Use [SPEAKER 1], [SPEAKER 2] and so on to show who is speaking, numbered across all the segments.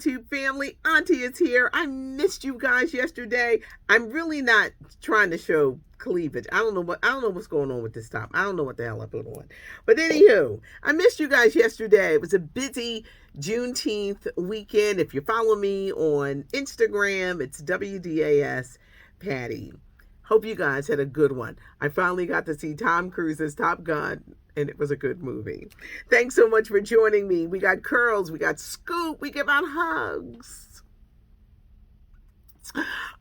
[SPEAKER 1] YouTube family. Auntie is here. I missed you guys yesterday. I'm really not trying to show cleavage. I don't know what's going on with this top. I don't know what the hell I put on. But anywho, I missed you guys yesterday. It was a busy Juneteenth weekend. If you follow me on Instagram, it's WDAS Patty. Hope you guys had a good one. I finally got to see Tom Cruise's Top Gun, and it was a good movie. Thanks so much for joining me. We got curls, we got scoop, we give out hugs.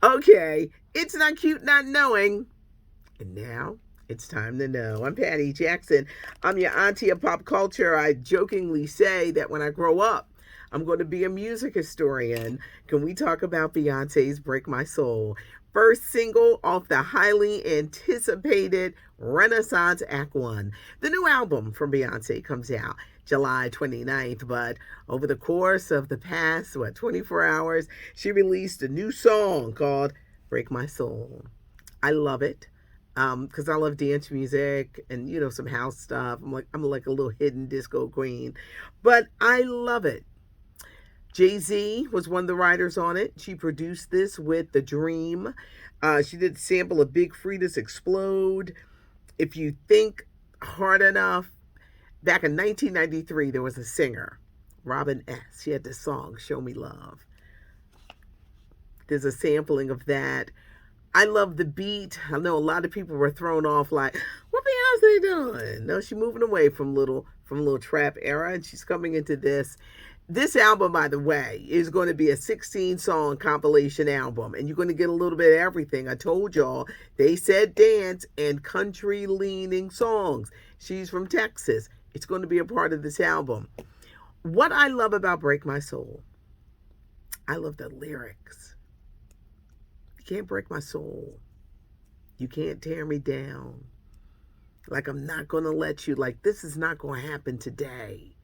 [SPEAKER 1] Okay, it's not cute not knowing. And now it's time to know. I'm Patty Jackson. I'm your auntie of pop culture. I jokingly say that when I grow up, I'm going to be a music historian. Can we talk about Beyonce's Break My Soul? First single off the highly anticipated Renaissance Act 1. The new album from Beyonce comes out July 29th, but over the course of the past, 24 hours, she released a new song called Break My Soul. I love it because I love dance music and, some house stuff. I'm like a little hidden disco queen, but I love it. Jay-Z was one of the writers on it. She produced this with The Dream. She did sample of Big Freeda's Explode. If you think hard enough, back in 1993, there was a singer, Robin S. She had this song, Show Me Love. There's a sampling of that. I love the beat. I know a lot of people were thrown off like, what Beyonce doing? No, she's moving away from little trap era, and she's coming into this. This album, by the way, is going to be a 16-song compilation album, and you're going to get a little bit of everything. I told y'all, they said dance and country-leaning songs. She's from Texas. It's going to be a part of this album. What I love about Break My Soul, I love the lyrics. You can't break my soul. You can't tear me down. Like, I'm not going to let you, like, this is not going to happen today.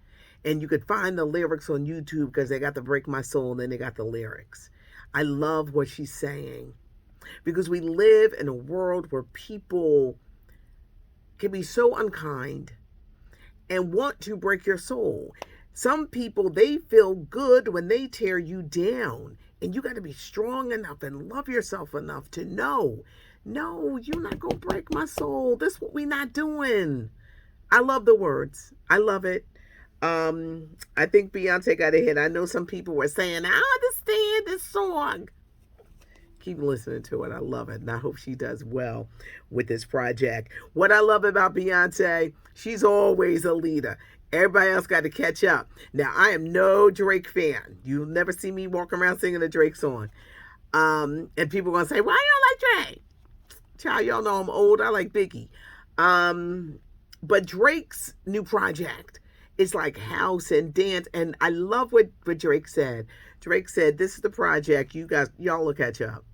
[SPEAKER 1] And you could find the lyrics on YouTube because they got the Break My Soul and then they got the lyrics. I love what she's saying because we live in a world where people can be so unkind and want to break your soul. Some people, they feel good when they tear you down, and you got to be strong enough and love yourself enough to know, no, you're not going to break my soul. This is what we're not doing. I love the words. I love it. I think Beyonce got a hit. I know some people were saying, I understand this song. Keep listening to it. I love it. And I hope she does well with this project. What I love about Beyonce, she's always a leader. Everybody else got to catch up. Now, I am no Drake fan. You'll never see me walk around singing a Drake song. And people are going to say, why you don't like Drake? Child, y'all know I'm old. I like Biggie. But Drake's new project, it's like house and dance. And I love what Drake said. Drake said, this is the project. Y'all will catch up.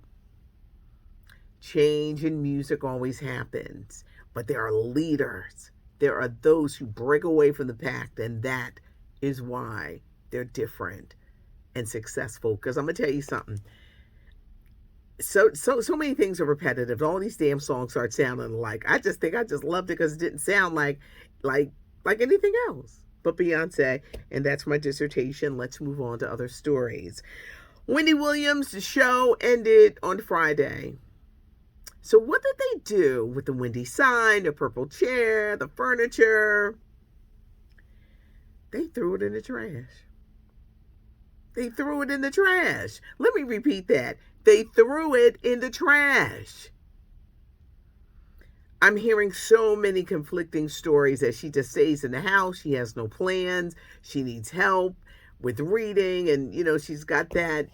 [SPEAKER 1] Change in music always happens. But there are leaders. There are those who break away from the pack. And that is why they're different and successful. Because I'm going to tell you something. So many things are repetitive. All these damn songs start sounding alike. I just loved it because it didn't sound like anything else but Beyonce, and that's my dissertation. Let's move on to other stories. Wendy Williams, the show ended on Friday. So what did they do with the Wendy sign, the purple chair, the furniture? They threw it in the trash. They threw it in the trash. Let me repeat that. They threw it in the trash. I'm hearing so many conflicting stories that she just stays in the house. She has no plans. She needs help with reading. And, she's got that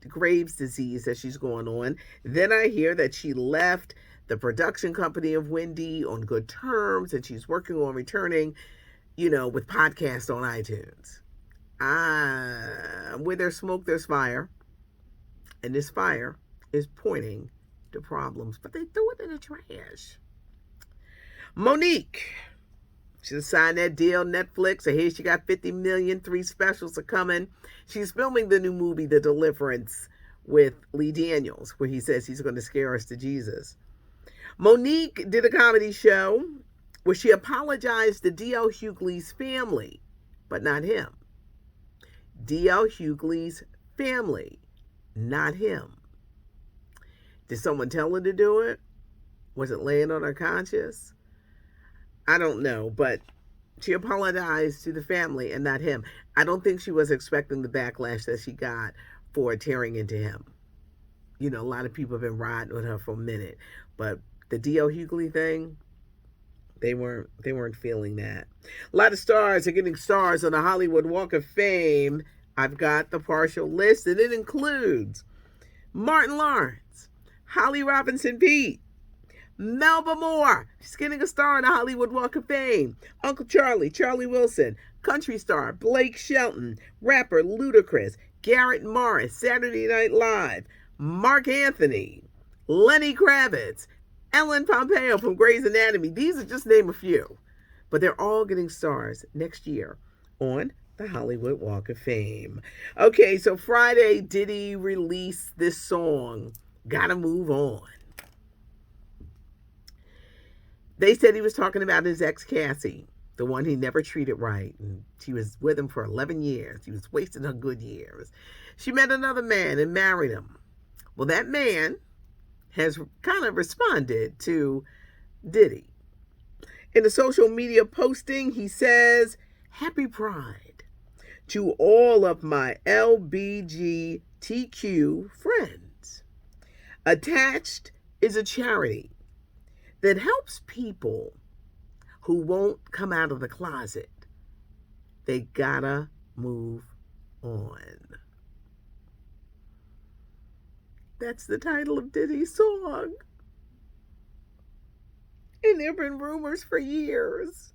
[SPEAKER 1] Graves' disease that she's going on. Then I hear that she left the production company of Wendy on good terms. And she's working on returning, with podcasts on iTunes. Where there's smoke, there's fire. And this fire is pointing to problems. But they threw it in the trash. Monique, she signed that deal, Netflix. I hear she got $50 million. 3 specials are coming. She's filming the new movie, The Deliverance, with Lee Daniels, where he says he's going to scare us to Jesus. Monique did a comedy show where she apologized to D.L. Hughley's family, but not him. D.L. Hughley's family, not him. Did someone tell her to do it? Was it laying on her conscience? I don't know, but she apologized to the family and not him. I don't think she was expecting the backlash that she got for tearing into him. You know, a lot of people have been riding with her for a minute, but the D.L. Hughley thing, they weren't feeling that. A lot of stars are getting stars on the Hollywood Walk of Fame. I've got the partial list, and it includes Martin Lawrence, Holly Robinson Peete, Melba Moore, she's getting a star on the Hollywood Walk of Fame. Uncle Charlie, Charlie Wilson, country star Blake Shelton, rapper Ludacris, Garrett Morris, Saturday Night Live, Mark Anthony, Lenny Kravitz, Ellen Pompeo from Grey's Anatomy. These are just name a few, but they're all getting stars next year on the Hollywood Walk of Fame. Okay, so Friday, Diddy released this song, Gotta Move On. They said he was talking about his ex, Cassie, the one he never treated right. And she was with him for 11 years. He was wasting her good years. She met another man and married him. Well, that man has kind of responded to Diddy. In a social media posting, he says, "Happy Pride to all of my LGBTQ friends. Attached is a charity that helps people who won't come out of the closet. They gotta move on." That's the title of Diddy's song. And there have been rumors for years.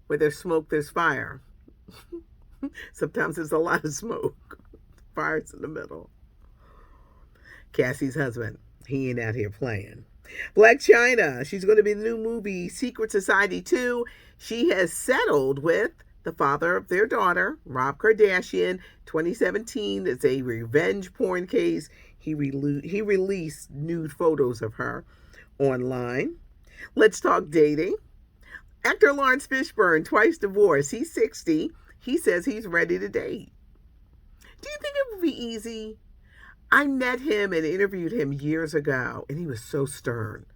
[SPEAKER 1] Where there's smoke, there's fire. Sometimes there's a lot of smoke. Fire's in the middle. Cassie's husband, he ain't out here playing. Black China, she's going to be in the new movie Secret Society 2. She has settled with the father of their daughter, Rob Kardashian. 2017, it's a revenge porn case. He released nude photos of her online. Let's talk dating. Actor Lawrence Fishburne, twice divorced. He's 60. He says he's ready to date. Do you think it would be easy? I met him and interviewed him years ago, and he was so stern.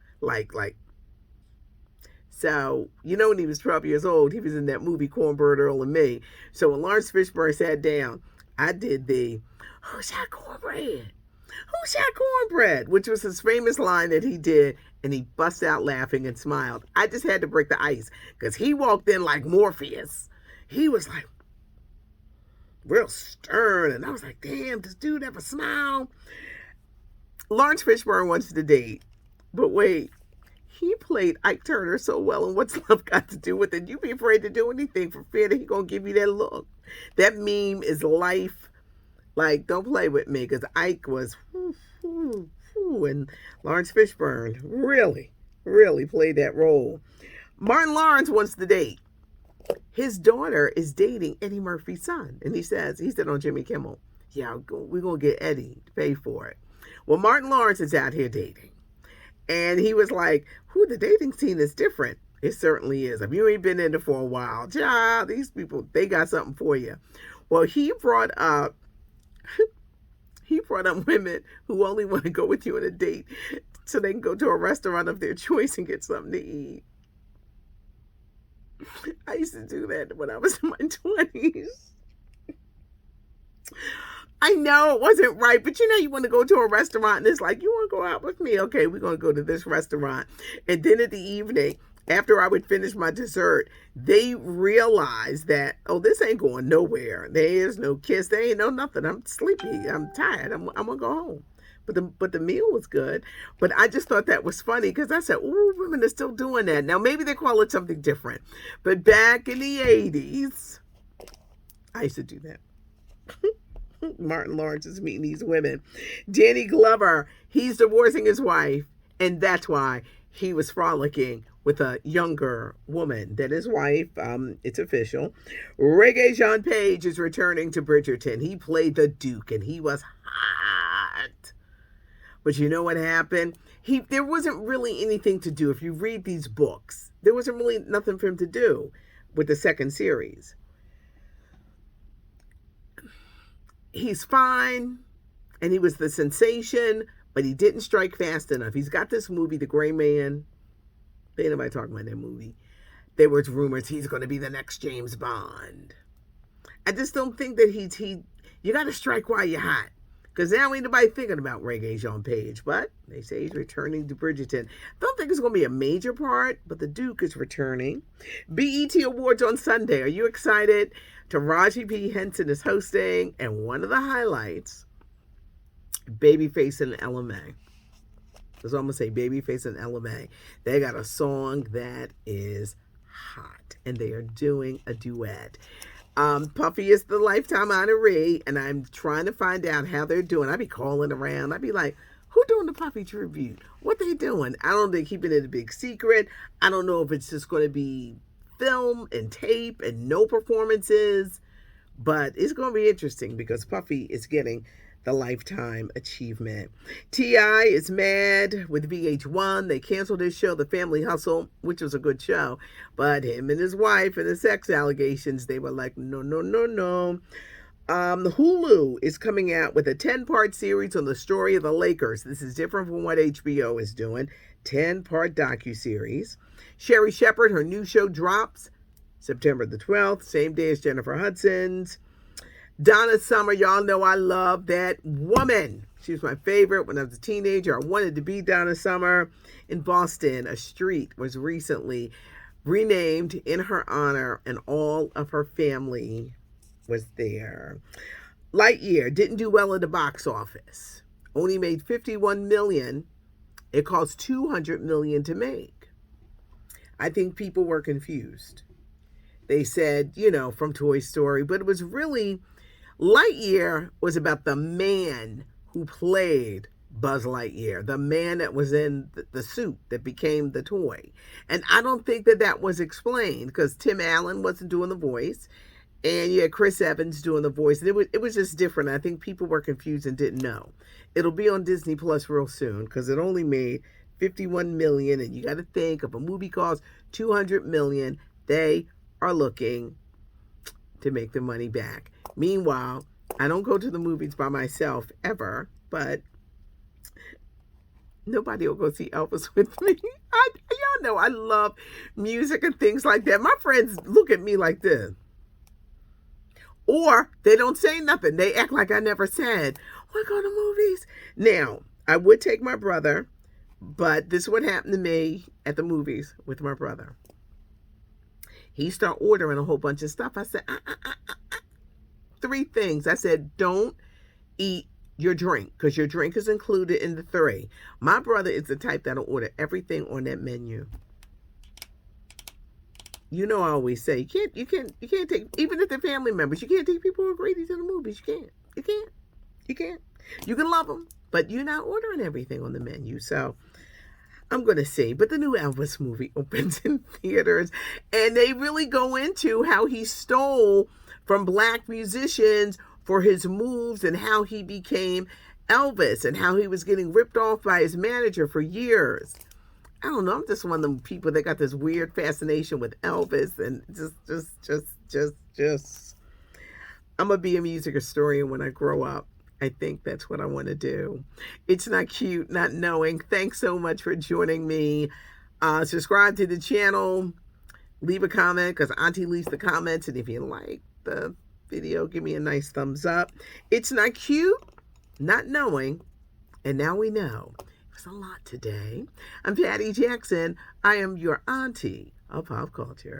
[SPEAKER 1] So, you know, when he was 12 years old, he was in that movie Cornbread, Earl and Me. So when Lawrence Fishburne sat down, I did the, "Who shot cornbread? Who shot cornbread?" which was his famous line that he did, and he bust out laughing and smiled. I just had to break the ice, because he walked in like Morpheus. He was like real stern, and I was like, damn, does dude have a smile? Lawrence Fishburne wants to date, but wait, he played Ike Turner so well, and what's love got to do with it? You be afraid to do anything for fear that he gonna give you that look. That meme is life. Like, don't play with me, because Ike was, and Lawrence Fishburne really, really played that role. Martin Lawrence wants to date. His daughter is dating Eddie Murphy's son, and he said on Jimmy Kimmel, "Yeah, we're gonna get Eddie to pay for it." Well, Martin Lawrence is out here dating. And he was like, the dating scene is different. It certainly is. If you ain't been in it for a while, child, these people, they got something for you. Well, he brought up women who only want to go with you on a date so they can go to a restaurant of their choice and get something to eat. I used to do that when I was in my 20s. I know it wasn't right, but you know, you want to go to a restaurant and it's like, "You want to go out with me? Okay, we're going to go to this restaurant." And then in the evening, after I would finish my dessert, they realized that, this ain't going nowhere. There is no kiss. There ain't no nothing. I'm sleepy. I'm tired. I'm going to go home. But the meal was good. But I just thought that was funny, because I said, women are still doing that. Now, maybe they call it something different. But back in the 80s, I used to do that. Martin Lawrence is meeting these women. Danny Glover, he's divorcing his wife, and that's why he was frolicking with a younger woman than his wife. It's official. Reggae Jean Page is returning to Bridgerton. He played the Duke, and he was hot. But you know what happened? There wasn't really anything to do. If you read these books, there wasn't really nothing for him to do with the second series. He's fine, and he was the sensation, but he didn't strike fast enough. He's got this movie, The Gray Man. Ain't nobody talking about that movie. There was rumors he's going to be the next James Bond. I just don't think that you got to strike while you're hot. Because now ain't nobody thinking about Reggae Jean Page. But they say he's returning to Bridgerton. Don't think it's going to be a major part, but the Duke is returning. BET Awards on Sunday. Are you excited? Taraji P. Henson is hosting. And one of the highlights, Babyface and LMA. That's what I'm going to say, Babyface and LMA. They got a song that is hot. And they are doing a duet. Puffy is the lifetime honoree, and I'm trying to find out how they're doing. I be calling around. I be like, who doing the Puffy tribute? What they doing? I don't know. They're keeping it a big secret. I don't know if it's just going to be film and tape and no performances, but it's going to be interesting because Puffy is getting the Lifetime Achievement. T.I. is mad with VH1. They canceled his show, The Family Hustle, which was a good show. But him and his wife and the sex allegations, they were like, no, no, no, no. Hulu is coming out with a 10-part series on the story of the Lakers. This is different from what HBO is doing. 10-part docuseries. Sherry Shepherd, her new show drops September the 12th, same day as Jennifer Hudson's. Donna Summer, y'all know I love that woman. She was my favorite when I was a teenager. I wanted to be Donna Summer. In Boston, a street was recently renamed in her honor, and all of her family was there. Lightyear didn't do well at the box office. Only made $51 million. It cost $200 million to make. I think people were confused. They said, from Toy Story, but it was really... Lightyear was about the man who played Buzz Lightyear, the man that was in the suit that became the toy. And I don't think that was explained because Tim Allen wasn't doing the voice, and you had Chris Evans doing the voice. And it was just different. I think people were confused and didn't know. It'll be on Disney Plus real soon because it only made $51 million, and you got to think if a movie costs $200 million, they are looking to make the money back. Meanwhile, I don't go to the movies by myself ever, but nobody will go see Elvis with me. Y'all know I love music and things like that. My friends look at me like this. Or they don't say nothing. They act like I never said, we're going to movies. Now, I would take my brother, but this is what happened to me at the movies with my brother. He started ordering a whole bunch of stuff. I said, 3 things. I said, don't eat your drink because your drink is included in the 3. My brother is the type that'll order everything on that menu. I always say, you can't take, even if they're family members, you can't take people who are greedy to the movies. You can't. You can love them, but you're not ordering everything on the menu. So I'm going to see. But the new Elvis movie opens in theaters, and they really go into how he stole from black musicians for his moves and how he became Elvis and how he was getting ripped off by his manager for years. I don't know. I'm just one of them people that got this weird fascination with Elvis and just. I'm going to be a music historian when I grow up. I think that's what I want to do. It's not cute, not knowing. Thanks so much for joining me. Subscribe to the channel. Leave a comment because Auntie leaves the comments. And if you like the video, give me a nice thumbs up. It's not cute, not knowing. And now we know. It was a lot today. I'm Patty Jackson. I am your auntie of pop culture.